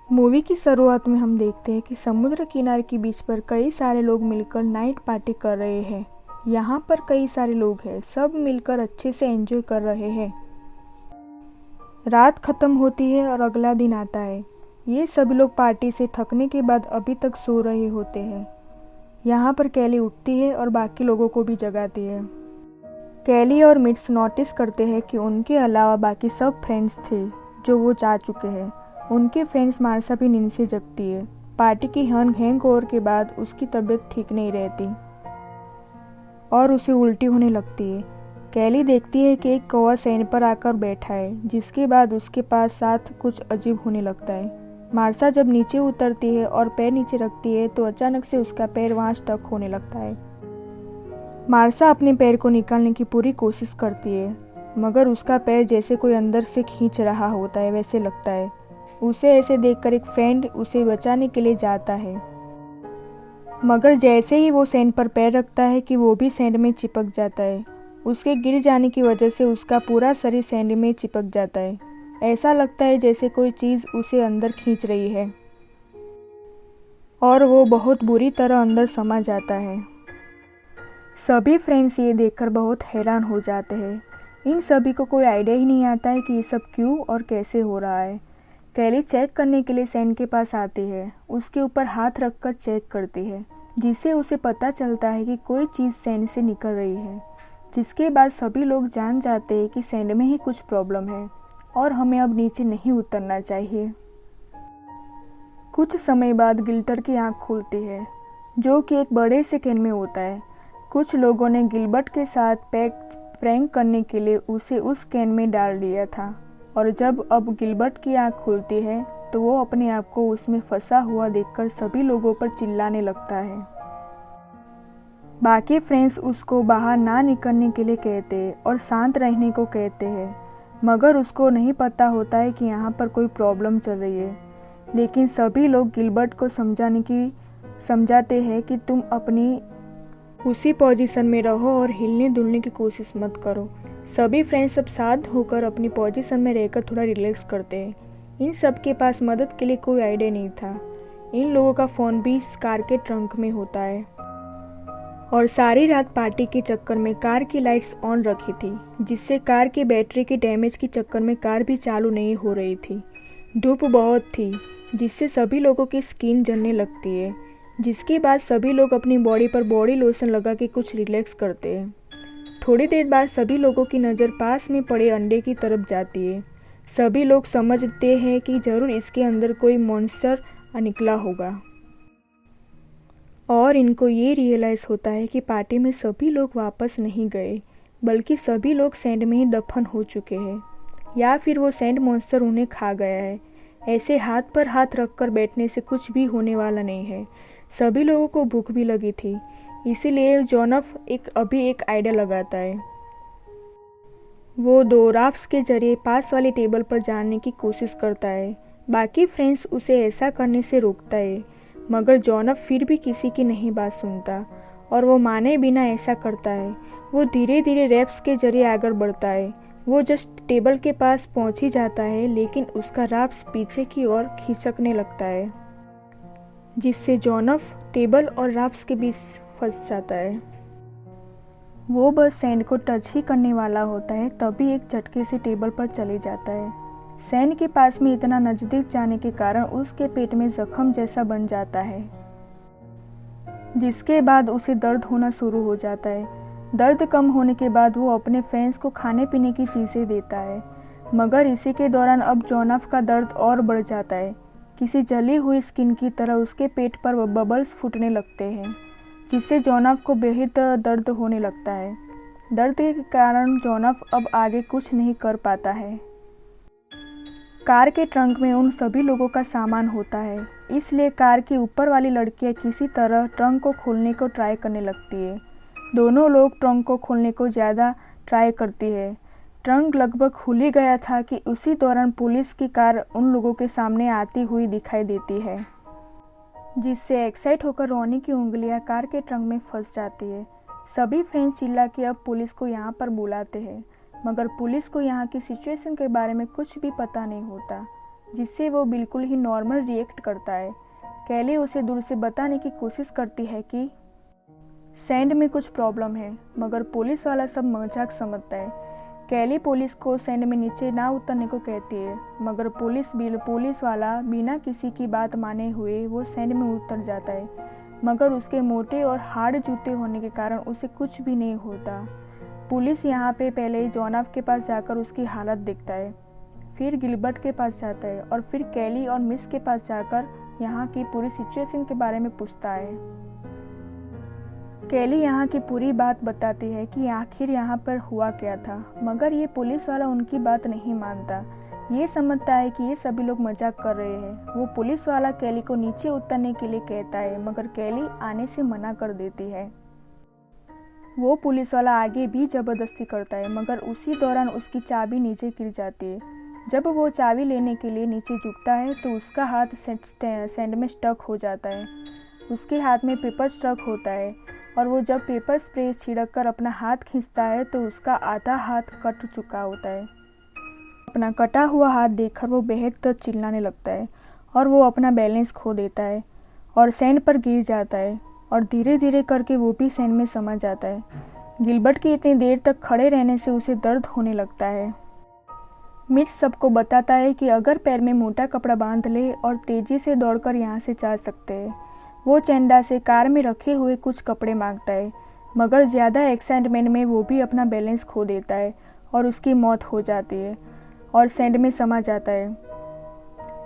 Movie की शुरुआत में हम देखते हैं कि समुद्र किनारे के बीच पर कई सारे लोग मिलकर नाइट पार्टी कर रहे हैं। यहाँ पर कई सारे लोग हैं, सब मिलकर अच्छे से एंजॉय कर रहे हैं। रात खत्म होती है और अगला दिन आता है। ये सभी लोग पार्टी से थकने के बाद अभी तक सो रहे होते हैं। यहाँ पर कैली उठती है और बाकी लोगों को भी जगाती है। कैली और मिट्स नोटिस करते हैं कि उनके अलावा बाकी सब फ्रेंड्स थे जो वो जा चुके हैं। उनके फ्रेंड्स मार्सा भी नींद से जगती है। पार्टी की हैंगओवर के बाद उसकी तबीयत ठीक नहीं रहती और उसे उल्टी होने लगती है। कैली देखती है कि एक कौवा सैंड पर आकर बैठा है, जिसके बाद उसके पास साथ कुछ अजीब होने लगता है। मार्सा जब नीचे उतरती है और पैर नीचे रखती है तो अचानक से उसका पैर वहाँ स्टक होने लगता है। मार्सा अपने पैर को निकालने की पूरी कोशिश करती है, मगर उसका पैर जैसे कोई अंदर से खींच रहा होता है वैसे लगता है। उसे ऐसे देखकर एक फ्रेंड उसे बचाने के लिए जाता है, मगर जैसे ही वो सैंड पर पैर रखता है कि वो भी सैंड में चिपक जाता है। उसके गिर जाने की वजह से उसका पूरा शरीर सैंड में चिपक जाता है। ऐसा लगता है जैसे कोई चीज़ उसे अंदर खींच रही है और वो बहुत बुरी तरह अंदर समा जाता है। सभी फ्रेंड्स ये देखकर बहुत हैरान हो जाते हैं। इन सभी को कोई आइडिया ही नहीं आता है कि ये सब क्यों और कैसे हो रहा है। कैली चेक करने के लिए सैंड के पास आती है, उसके ऊपर हाथ रखकर चेक करती है, जिससे उसे पता चलता है कि कोई चीज़ सैंड से निकल रही है। जिसके बाद सभी लोग जान जाते हैं कि सैंड में ही कुछ प्रॉब्लम है और हमें अब नीचे नहीं उतरना चाहिए। कुछ समय बाद गिल्टर की आँख खुलती है, जो कि एक बड़े से कैन में होता है। कुछ लोगों ने गिलबर्ट के साथ प्रैंक करने के लिए उसे उस कैन में डाल दिया था, और जब अब गिलबर्ट की आँख खुलती है तो वो अपने आप को उसमें फंसा हुआ देखकर सभी लोगों पर चिल्लाने लगता है। बाकी फ्रेंड्स उसको बाहर ना निकलने के लिए कहते हैं और शांत रहने को कहते हैं, मगर उसको नहीं पता होता है कि यहाँ पर कोई प्रॉब्लम चल रही है। लेकिन सभी लोग गिलबर्ट को समझाते हैं कि तुम अपनी उसी पोजीशन में रहो और हिलने डुलने की कोशिश मत करो। सभी फ्रेंड्स सब साथ होकर अपनी पोजीशन में रहकर थोड़ा रिलैक्स करते हैं। इन सब के पास मदद के लिए कोई आइडिया नहीं था। इन लोगों का फ़ोन भी इस कार के ट्रंक में होता है और सारी रात पार्टी के चक्कर में कार की लाइट्स ऑन रखी थी, जिससे कार की बैटरी के डैमेज के चक्कर में कार भी चालू नहीं हो रही थी। धूप बहुत थी, जिससे सभी लोगों की स्किन जलने लगती है। जिसके बाद सभी लोग अपनी बॉडी पर बॉडी लोशन लगा के कुछ रिलैक्स करते हैं। थोड़ी देर बाद सभी लोगों की नज़र पास में पड़े अंडे की तरफ जाती है। सभी लोग समझते हैं कि ज़रूर इसके अंदर कोई मॉन्स्टर निकला होगा, और इनको ये रियलाइज़ होता है कि पार्टी में सभी लोग वापस नहीं गए, बल्कि सभी लोग सैंड में ही दफन हो चुके हैं, या फिर वो सैंड मॉन्स्टर उन्हें खा गया है। ऐसे हाथ पर हाथ रखकर बैठने से कुछ भी होने वाला नहीं है। सभी लोगों को भूख भी लगी थी, इसीलिए जोनफ अभी एक आइडिया लगाता है। वो 2 राफ्ट्स के जरिए पास वाली टेबल पर जाने की कोशिश करता है। बाकी फ्रेंड्स उसे ऐसा करने से रोकता है, मगर जोनफ फिर भी किसी की नहीं बात सुनता और वो माने बिना ऐसा करता है। वो धीरे धीरे रैफ्ट्स के जरिए आगे बढ़ता है। वो जस्ट टेबल के पास पहुंच ही जाता है, लेकिन उसका राफ्ट पीछे की ओर खिसकने लगता है, जिससे जोनफ टेबल और राफ्ट्स के बीच फंस जाता है। वो बस सैंड को टच ही करने वाला होता है, तभी एक झटके से टेबल पर चले जाता है। सैंड के पास में इतना नज़दीक जाने के कारण उसके पेट में जख्म जैसा बन जाता है, जिसके बाद उसे दर्द होना शुरू हो जाता है। दर्द कम होने के बाद वो अपने फ्रेंड्स को खाने पीने की चीज़ें देता है, मगर इसी के दौरान अब जोनफ का दर्द और बढ़ जाता है। किसी जली हुई स्किन की तरह उसके पेट पर बबल्स फूटने लगते हैं, जिससे जोनफ को बेहद दर्द होने लगता है। दर्द के कारण जोनफ अब आगे कुछ नहीं कर पाता है। कार के ट्रंक में उन सभी लोगों का सामान होता है, इसलिए कार की ऊपर वाली लड़कियां किसी तरह ट्रंक को खोलने को ट्राई करने लगती है। दोनों लोग ट्रंक को खोलने को ज़्यादा ट्राई करती है। ट्रंक लगभग खुल ही गया था कि उसी दौरान पुलिस की कार उन लोगों के सामने आती हुई दिखाई देती है, जिससे एक्साइट होकर रोनी की उंगलियां कार के ट्रंक में फंस जाती है। सभी फ्रेंड्स चिल्ला के अब पुलिस को यहाँ पर बुलाते हैं, मगर पुलिस को यहाँ की सिचुएशन के बारे में कुछ भी पता नहीं होता। जिससे वो बिल्कुल ही नॉर्मल रिएक्ट करता है। कैली उसे दूर से बताने की कोशिश करती है कि सैंड में कुछ प्रॉब्लम है, मगर पुलिस वाला सब मजाक समझता है। कैली पुलिस को सैंड में नीचे ना उतरने को कहती है, मगर पुलिस वाला बिना किसी की बात माने हुए वो सैंड में उतर जाता है, मगर उसके मोटे और हार्ड जूते होने के कारण उसे कुछ भी नहीं होता। पुलिस यहाँ पे पहले जॉनफ के पास जाकर उसकी हालत देखता है, फिर गिलबर्ट के पास जाता है और फिर कैली और मिस के पास जाकर यहाँ की पूरी सिचुएशन के बारे में पूछता है। कैली यहाँ की पूरी बात बताती है कि आखिर यहाँ पर हुआ क्या था, मगर ये पुलिस वाला उनकी बात नहीं मानता। ये समझता है कि ये सभी लोग मजाक कर रहे हैं। वो पुलिस वाला कैली को नीचे उतरने के लिए कहता है, मगर कैली आने से मना कर देती है। वो पुलिस वाला आगे भी ज़बरदस्ती करता है, मगर उसी दौरान उसकी चाबी नीचे गिर जाती है। जब वो चाबी लेने के लिए नीचे झुकता है तो उसका हाथ सैंड में स्टक हो जाता है। उसके हाथ में पेपर स्टक होता है और वो जब पेपर स्प्रे छिड़क कर अपना हाथ खींचता है तो उसका आधा हाथ कट चुका होता है। अपना कटा हुआ हाथ देखकर वो बेहद चिल्लाने लगता है और वो अपना बैलेंस खो देता है और सैंड पर गिर जाता है और धीरे धीरे करके वो भी सैंड में समा जाता है। गिलबर्ट के इतनी देर तक खड़े रहने से उसे दर्द होने लगता है। मिर्च सबको बताता है कि अगर पैर में मोटा कपड़ा बांध ले और तेजी से दौड़कर यहाँ से जा सकते हैं। वो चेंडा से कार में रखे हुए कुछ कपड़े मांगता है, मगर ज़्यादा एक्साइटमेंट में वो भी अपना बैलेंस खो देता है और उसकी मौत हो जाती है और सैंड में समा जाता है।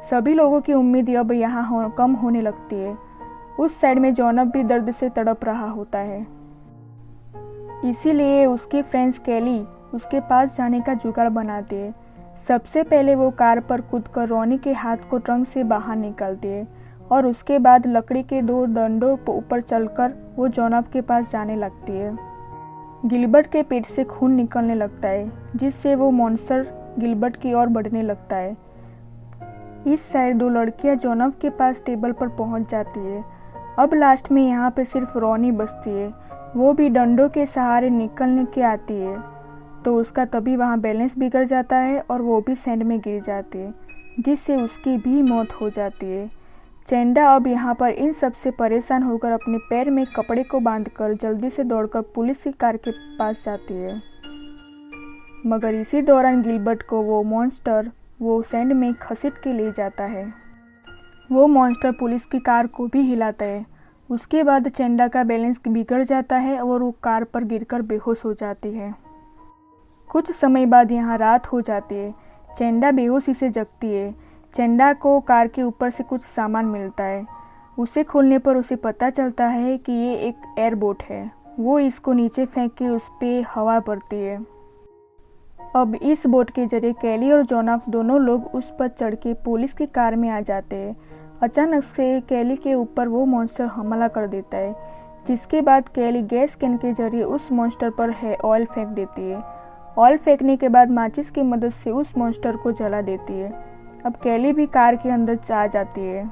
सभी लोगों की उम्मीद अब यहाँ कम होने लगती है। उस साइड में जॉनफ भी दर्द से तड़प रहा होता है, इसीलिए उसके फ्रेंड्स कैली उसके पास जाने का जुगाड़ बनाती है। सबसे पहले वो कार पर कूदकर रॉनी के हाथ को ट्रंक से बाहर निकालती है और उसके बाद लकड़ी के 2 डंडों पर ऊपर चलकर वो जॉनफ के पास जाने लगती है। गिलबर्ट के पेट से खून निकलने लगता है, जिससे वो मॉन्स्टर गिलबर्ट की ओर बढ़ने लगता है। इस साइड 2 लड़कियां जॉनफ के पास टेबल पर पहुंच जाती है। अब लास्ट में यहाँ पे सिर्फ रॉनी बचती है। वो भी डंडों के सहारे निकलने के आती है तो उसका तभी वहाँ बैलेंस बिगड़ जाता है और वो भी सैंड में गिर जाती है, जिससे उसकी भी मौत हो जाती है। चेंडा अब यहाँ पर इन सब से परेशान होकर अपने पैर में कपड़े को बांधकर जल्दी से दौड़कर पुलिस की कार के पास जाती है, मगर इसी दौरान गिलबर्ट को वो मॉन्स्टर वो सैंड में खसीट के ले जाता है। वो मॉन्स्टर पुलिस की कार को भी हिलाता है। उसके बाद चेंडा का बैलेंस बिगड़ जाता है और वो कार पर गिरकर बेहोश हो जाती है। कुछ समय बाद यहाँ रात हो जाती है। चेंडा बेहोशी से जगती है। चेंडा को कार के ऊपर से कुछ सामान मिलता है। उसे खोलने पर उसे पता चलता है कि ये एक एयरबोट है। वो इसको नीचे फेंक के उस पर हवा भरती है। अब इस बोट के जरिए कैली और जॉनफ दोनों लोग उस पर चढ़ के पुलिस की कार में आ जाते हैं। अचानक से कैली के ऊपर वो मॉन्स्टर हमला कर देता है, जिसके बाद कैली गैस कैन के जरिए उस मॉन्स्टर पर ऑयल फेंक देती है। ऑयल फेंकने के बाद माचिस की मदद से उस मॉन्स्टर को जला देती है। अब कैली भी कार के अंदर आ जाती है।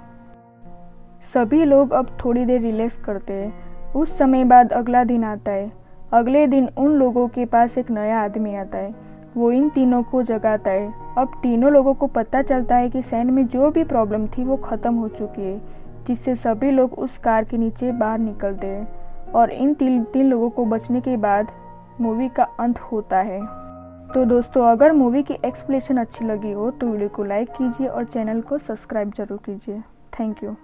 सभी लोग अब थोड़ी देर रिलैक्स करते हैं। उस समय बाद अगला दिन आता है। अगले दिन उन लोगों के पास एक नया आदमी आता है। वो इन तीनों को जगाता है। अब तीनों लोगों को पता चलता है कि सैंड में जो भी प्रॉब्लम थी वो ख़त्म हो चुकी है, जिससे सभी लोग उस कार के नीचे बाहर निकलते हैं और इन तीन लोगों को बचने के बाद मूवी का अंत होता है। तो दोस्तों, अगर मूवी की एक्सप्लेनेशन अच्छी लगी हो तो वीडियो को लाइक कीजिए और चैनल को सब्सक्राइब जरूर कीजिए। Thank you.